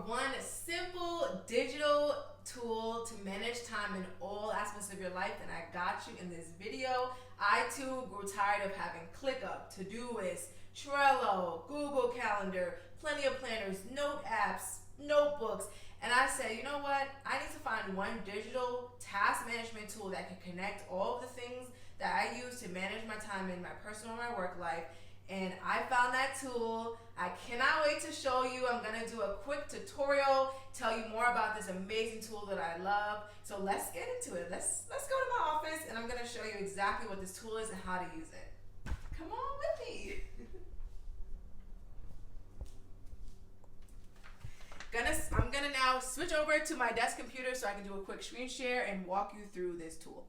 one simple digital tool to manage time in all aspects of your life, then I got you in this video. I too grew tired of having ClickUp, Todoist, Trello, Google Calendar, plenty of planners, note apps, notebooks, and I said, you know what? I need to find one digital task management tool that can connect all of the things that I use to manage my time in my personal and my work life. And I found that tool. I cannot wait to show you. I'm gonna do a quick tutorial, tell you more about this amazing tool that I love. So let's get into it. Let's go to my office and I'm gonna show you exactly what this tool is and how to use it. Come on with me. I'm gonna now switch over to my desk computer so I can do a quick screen share and walk you through this tool.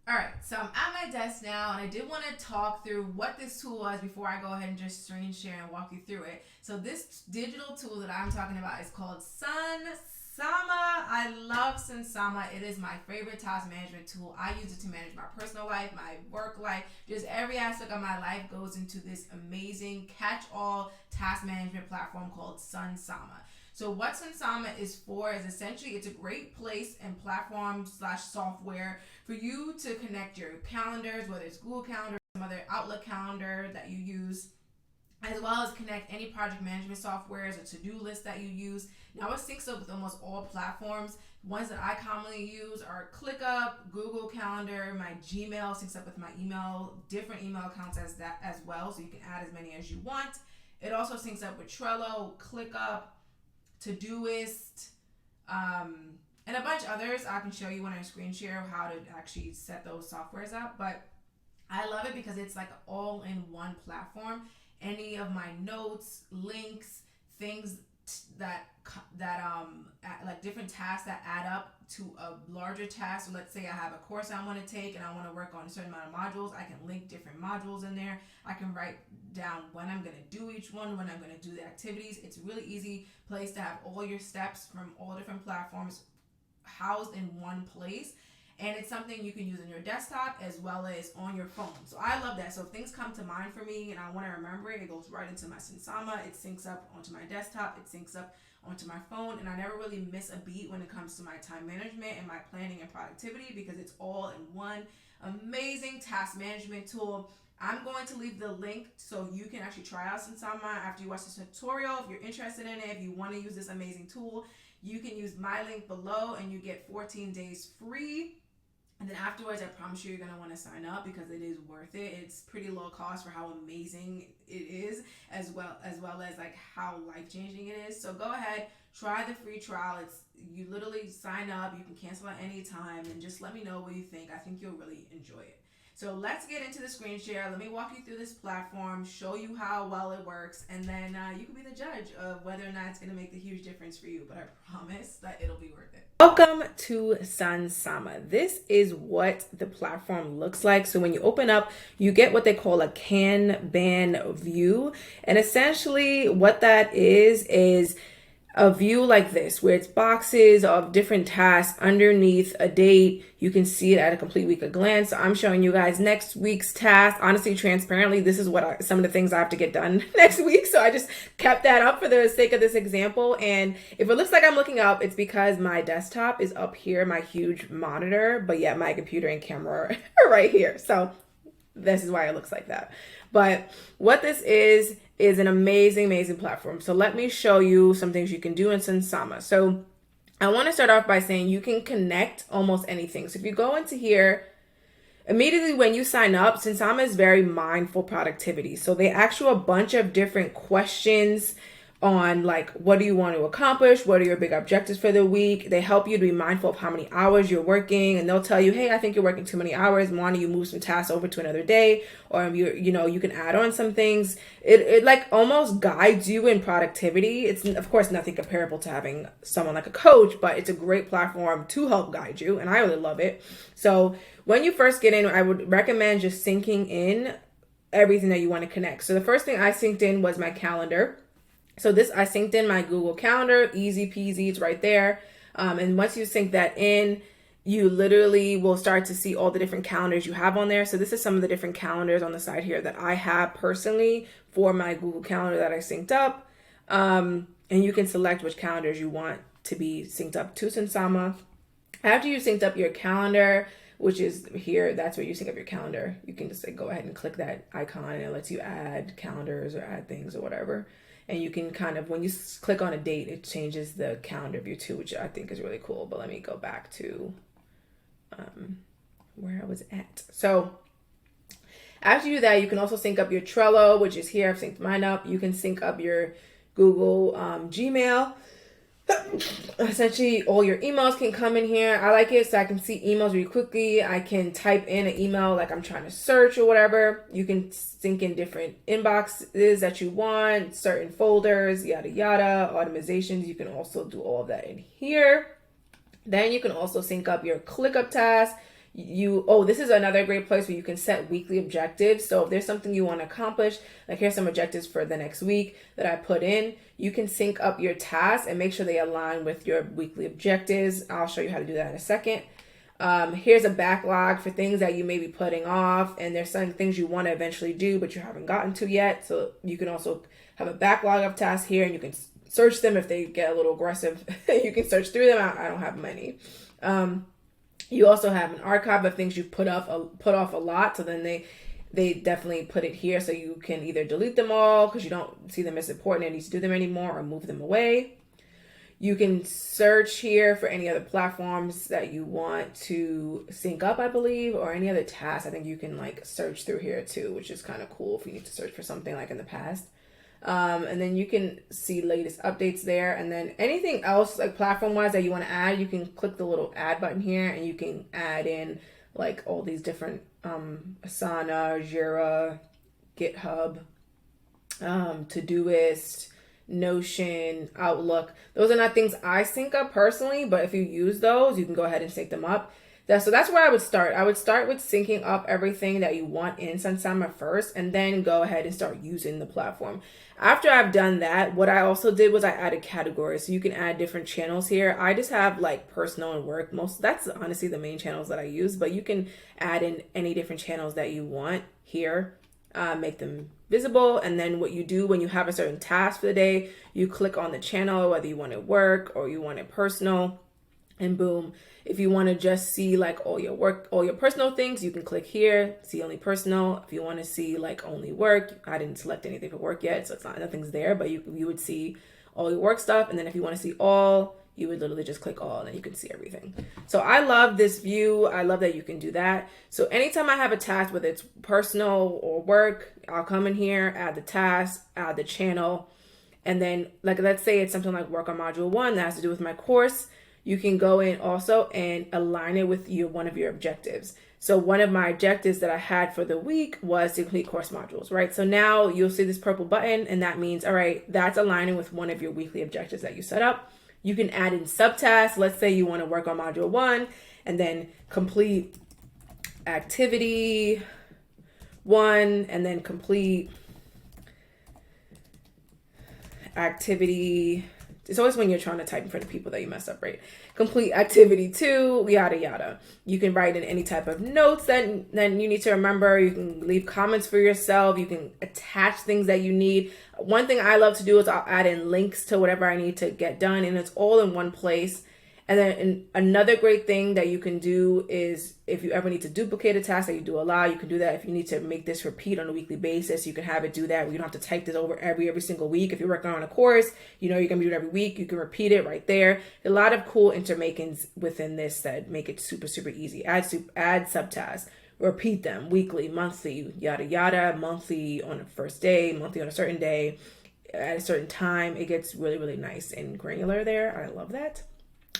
Alright, so I'm at my desk now and I did want to talk through what this tool was before I go ahead and just screen share and walk you through it. So this digital tool that I'm talking about is called SUNSAMA. I love SUNSAMA. It is my favorite task management tool. I use it to manage my personal life, my work life, just every aspect of my life goes into this amazing catch-all task management platform called SUNSAMA. So what SUNSAMA is for is essentially it's a great place and platform / software for you to connect your calendars, whether it's Google Calendar, some other Outlook calendar that you use, as well as connect any project management softwares or to-do list that you use. Now it syncs up with almost all platforms. Ones that I commonly use are ClickUp, Google Calendar, my Gmail syncs up with my email, different email accounts as well, so you can add as many as you want. It also syncs up with Trello, ClickUp, Todoist, and a bunch of others. I can show you when I screen share how to actually set those softwares up, but I love it because it's like all-in-one platform. Any of my notes, links, things that like different tasks that add up to a larger task. So let's say I have a course I want to take and I want to work on a certain amount of modules. I can link different modules in there. I can write down when I'm going to do each one, when I'm going to do the activities. It's a really easy place to have all your steps from all different platforms housed in one place. And it's something you can use on your desktop as well as on your phone. So I love that. So if things come to mind for me and I want to remember it, it goes right into my Sensama. It syncs up onto my desktop. It syncs up onto my phone. And I never really miss a beat when it comes to my time management and my planning and productivity because it's all in one amazing task management tool. I'm going to leave the link so you can actually try out Sensama after you watch this tutorial. If you're interested in it, if you want to use this amazing tool, you can use my link below and you get 14 days free. And then afterwards, I promise you're going to want to sign up because it is worth it. It's pretty low cost for how amazing it is, as well as like how life-changing it is. So go ahead, try the free trial. You literally sign up. You can cancel at any time and just let me know what you think. I think you'll really enjoy it. So let's get into the screen share. Let me walk you through this platform, show you how well it works, and then you can be the judge of whether or not it's going to make the huge difference for you. But I promise that it'll be worth it. Welcome to SUNSAMA. This is what the platform looks like. So when you open up, you get what they call a Kanban view. And essentially what that is a view like this, where it's boxes of different tasks underneath a date. You can see it at a complete week at a glance. So I'm showing you guys next week's task. Honestly, transparently, this is what some of the things I have to get done next week. So I just kept that up for the sake of this example. And if it looks like I'm looking up, it's because my desktop is up here, my huge monitor, but yet my computer and camera are right here. So this is why it looks like that. But what this is an amazing, amazing platform. So let me show you some things you can do in Sensama. So I want to start off by saying you can connect almost anything. So if you go into here, immediately when you sign up, Sensama is very mindful productivity. So they ask you a bunch of different questions on like, what do you want to accomplish? What are your big objectives for the week? They help you to be mindful of how many hours you're working, and they'll tell you, hey, I think you're working too many hours. Why don't you move some tasks over to another day? Or you can add on some things. It like almost guides you in productivity. It's of course nothing comparable to having someone like a coach, but it's a great platform to help guide you, and I really love it. So when you first get in, I would recommend just syncing in everything that you want to connect. So the first thing I synced in was my calendar. So I synced in my Google Calendar, easy peasy, it's right there. And once you sync that in, you literally will start to see all the different calendars you have on there. So this is some of the different calendars on the side here that I have personally for my Google Calendar that I synced up. And you can select which calendars you want to be synced up to SUNSAMA. After you synced up your calendar, which is here, that's where you sync up your calendar. You can just like go ahead and click that icon and it lets you add calendars or add things or whatever. And you can kind of, when you click on a date, it changes the calendar view too, which I think is really cool. But let me go back to where I was at. So after you do that, you can also sync up your Trello, which is here. I've synced mine up. You can sync up your Google Gmail. Essentially, all your emails can come in here. I like it so I can see emails really quickly. I can type in an email like I'm trying to search or whatever. You can sync in different inboxes that you want, certain folders, yada yada, automatizations. You can also do all of that in here. Then you can also sync up your ClickUp tasks. This is another great place where you can set weekly objectives. So if there's something you want to accomplish, like here's some objectives for the next week that I put in, you can sync up your tasks and make sure they align with your weekly objectives. I'll show you how to do that in a second. Here's a backlog for things that you may be putting off, and there's some things you want to eventually do but you haven't gotten to yet. So you can also have a backlog of tasks here, and you can search them if they get a little aggressive. You can search through them. I don't have many. You also have an archive of things you put off a lot. So then they definitely put it here so you can either delete them all because you don't see them as important and need to do them anymore, or move them away. You can search here for any other platforms that you want to sync up, I believe, or any other tasks. I think you can like search through here too, which is kind of cool if you need to search for something like in the past. And then you can see latest updates there. And then anything else like platform wise that you want to add, you can click the little add button here and you can add in like all these different Asana, Jira, GitHub, Todoist, Notion, Outlook. Those are not things I sync up personally, but if you use those, you can go ahead and sync them up. So that's where I would start. I would start with syncing up everything that you want in SUNSAMA first, and then go ahead and start using the platform. After I've done that, what I also did was I added categories. So you can add different channels here. I just have like personal and work. That's honestly the main channels that I use, but you can add in any different channels that you want here. Make them visible, and then what you do when you have a certain task for the day, you click on the channel, whether you want it work or you want it personal, and boom. If you want to just see like all your work, all your personal things, you can click here, see only personal. If you want to see like only work, I didn't select anything for work yet, so nothing's there, but you would see all your work stuff. And then if you want to see all, you would literally just click all and then you can see everything. So I love this view. I love that you can do that. So anytime I have a task, whether it's personal or work, I'll come in here, add the task, add the channel. And then like, let's say it's something like work on module 1 that has to do with my course. You can go in also and align it with one of your objectives. So one of my objectives that I had for the week was to complete course modules, right? So now you'll see this purple button, and that means, all right, that's aligning with one of your weekly objectives that you set up. You can add in subtasks. Let's say you want to work on module 1 and then complete activity 1 and then complete activity. It's always when you're trying to type in front of people that you mess up, right? Complete activity 2, yada, yada. You can write in any type of notes that you need to remember. You can leave comments for yourself. You can attach things that you need. One thing I love to do is I'll add in links to whatever I need to get done, and it's all in one place. And then another great thing that you can do is if you ever need to duplicate a task that you do a lot, you can do that. If you need to make this repeat on a weekly basis, you can have it do that. You don't have to type this over every single week. If you're working on a course, you know you're going to do it every week. You can repeat it right there. A lot of cool intermakings within this that make it super, super easy. Add subtasks. Repeat them weekly, monthly, yada, yada, monthly on the first day, monthly on a certain day, at a certain time. It gets really, really nice and granular there. I love that.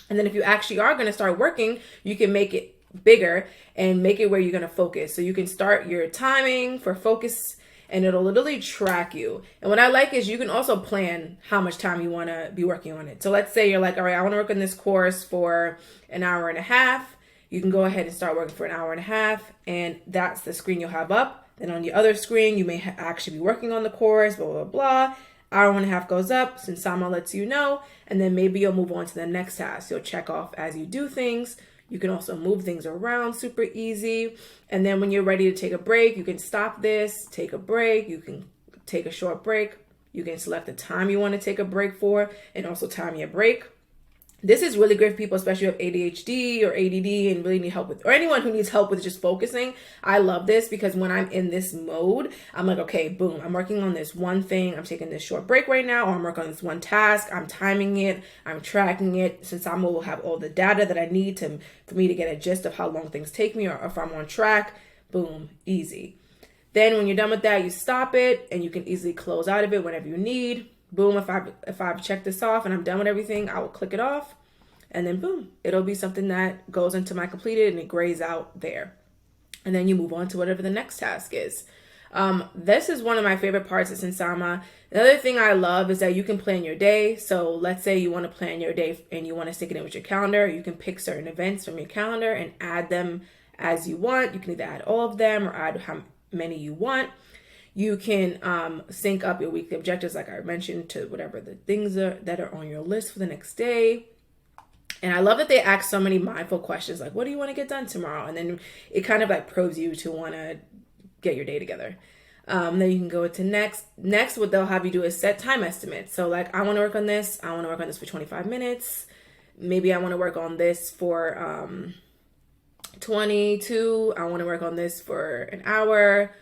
And then if you actually are going to start working, you can make it bigger and make it where you're going to focus. So you can start your timing for focus and it'll literally track you. And what I like is you can also plan how much time you want to be working on it. So let's say you're like, all right, I want to work on this course for an hour and a half. You can go ahead and start working for an hour and a half. And that's the screen you'll have up. Then on the other screen, you may actually be working on the course, blah, blah, blah. Hour and a half goes up, SUNSAMA lets you know, and then maybe you'll move on to the next task. You'll check off as you do things. You can also move things around super easy. And then when you're ready to take a break, you can stop this, take a break. You can take a short break. You can select the time you want to take a break for and also time your break. This is really great for people, especially who have ADHD or ADD and really need help with, or anyone who needs help with just focusing. I love this because when I'm in this mode, I'm like, okay, boom, I'm working on this one thing. I'm taking this short break right now, or I'm working on this one task. I'm timing it. I'm tracking it. Sensama will have all the data that I need for me to get a gist of how long things take me or if I'm on track. Boom, easy. Then when you're done with that, you stop it and you can easily close out of it whenever you need. Boom, if I've checked this off and I'm done with everything, I will click it off. And then boom, it'll be something that goes into my completed and it grays out there. And then you move on to whatever the next task is. This is one of my favorite parts of Sensama. Another thing I love is that you can plan your day. So let's say you want to plan your day and you want to stick it in with your calendar. You can pick certain events from your calendar and add them as you want. You can either add all of them or add how many you want. You can sync up your weekly objectives, like I mentioned, to whatever the things are that are on your list for the next day. And I love that they ask so many mindful questions, like, what do you want to get done tomorrow? And then it kind of like probes you to want to get your day together. Then you can go to next. Next, what they'll have you do is set time estimates. So like, I want to work on this. I want to work on this for 25 minutes. Maybe I want to work on this for 22. I want to work on this for an hour.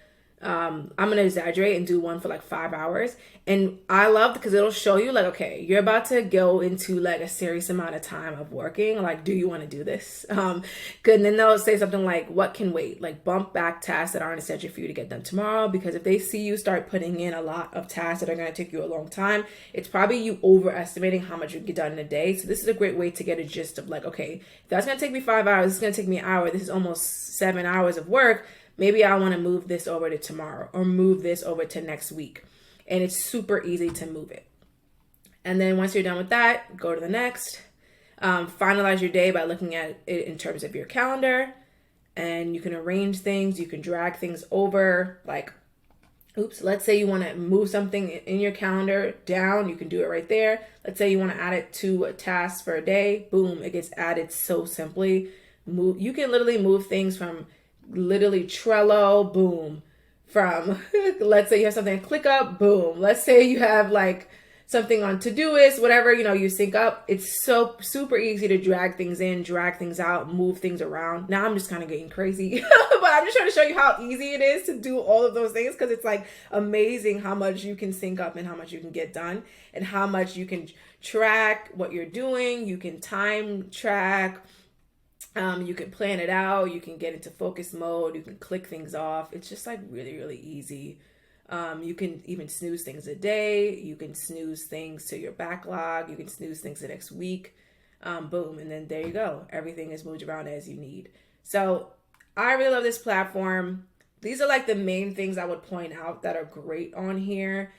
I'm going to exaggerate and do one for like 5 hours. And I love because it'll show you like, okay, you're about to go into like a serious amount of time of working. Like, do you want to do this? Good. And then they'll say something like, what can wait? Like bump back tasks that aren't essential for you to get done tomorrow. Because if they see you start putting in a lot of tasks that are going to take you a long time, it's probably you overestimating how much you can get done in a day. So this is a great way to get a gist of like, okay, if that's going to take me 5 hours, it's going to take me an hour. This is almost 7 hours of work. Maybe I want to move this over to tomorrow or move this over to next week. And it's super easy to move it. And then once you're done with that, go to the next. Finalize your day by looking at it in terms of your calendar. And you can arrange things. You can drag things over. Like, let's say you want to move something in your calendar down. You can do it right there. Let's say you want to add it to a task for a day. Boom, it gets added so simply. You can literally move things from literally Trello, boom, from let's say you have something in ClickUp, boom. Let's say you have like something on Todoist, whatever, you sync up. It's so super easy to drag things in, drag things out, move things around. Now I'm just kind of getting crazy, but I'm just trying to show you how easy it is to do all of those things because it's like amazing how much you can sync up and how much you can get done and how much you can track what you're doing. You can time track. You can plan it out. You can get into focus mode. You can click things off. It's just like really, really easy. You can even snooze things a day. You can snooze things to your backlog. You can snooze things the next week. Boom. And then there you go. Everything is moved around as you need. So I really love this platform. These are like the main things I would point out that are great on here.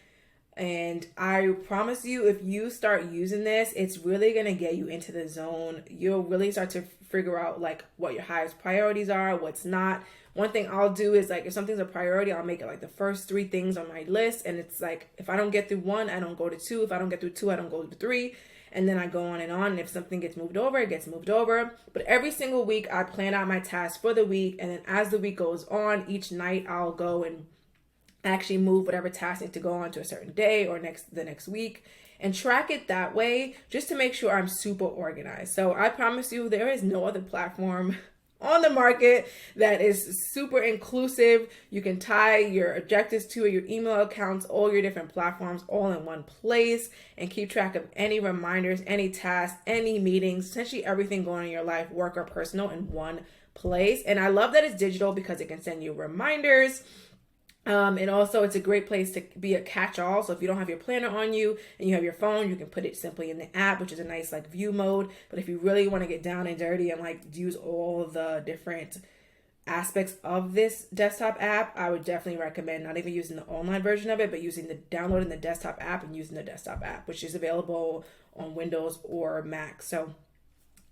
And I promise you, if you start using this, it's really going to get you into the zone. You'll really start to figure out like what your highest priorities are, what's not. One thing I'll do is like, if something's a priority, I'll make it like the first 3 things on my list. And it's like, if I don't get through 1, I don't go to 2. If I don't get through 2, I don't go to 3. And then I go on. And if something gets moved over, it gets moved over. But every single week I plan out my tasks for the week. And then as the week goes on, each night I'll go and actually move whatever task needs to go on to a certain day or the next week and track it that way just to make sure I'm super organized. So I promise you there is no other platform on the market that is super inclusive. You can tie your objectives to your email accounts, all your different platforms all in one place and keep track of any reminders, any tasks, any meetings, essentially everything going on in your life, work or personal, in one place. And I love that it's digital because it can send you reminders. And also it's a great place to be a catch-all. So if you don't have your planner on you and you have your phone, you can put it simply in the app, which is a nice like view mode. But if you really want to get down and dirty and like use all the different aspects of this desktop app, I would definitely recommend not even using the online version of it, but downloading the desktop app and using the desktop app, which is available on Windows or Mac. So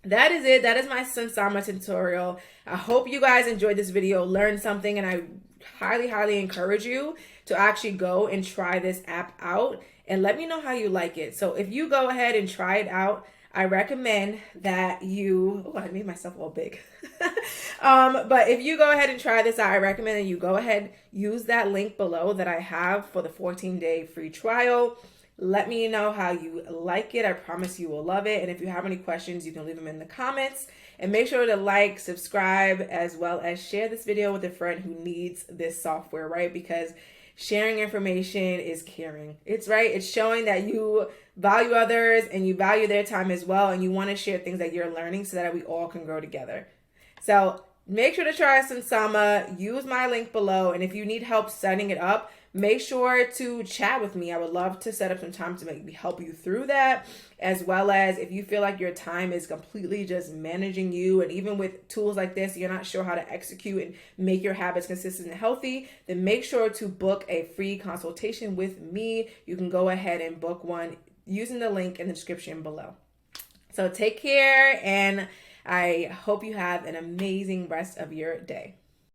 that is it. That is my Sunsama tutorial. I hope you guys enjoyed this video, learned something, and I highly encourage you to actually go and try this app out and let me know how you like it. So if you go ahead and try it out, I recommend that you, I made myself all big. But if you go ahead and try this out, I recommend that you go ahead, use that link below that I have for the 14-day free trial. Let me know how you like it. I promise you will love it. And if you have any questions, you can leave them in the comments. And make sure to like, subscribe, as well as share this video with a friend who needs this software, right? Because sharing information is caring. It's right. It's showing that you value others and you value their time as well. And you want to share things that you're learning so that we all can grow together. So make sure to try SUNSAMA. Use my link below. And if you need help setting it up, make sure to chat with me. I would love to set up some time to help you through that, as well as if you feel like your time is completely just managing you, and even with tools like this, you're not sure how to execute and make your habits consistent and healthy, then make sure to book a free consultation with me. You can go ahead and book one using the link in the description below. So take care, and I hope you have an amazing rest of your day.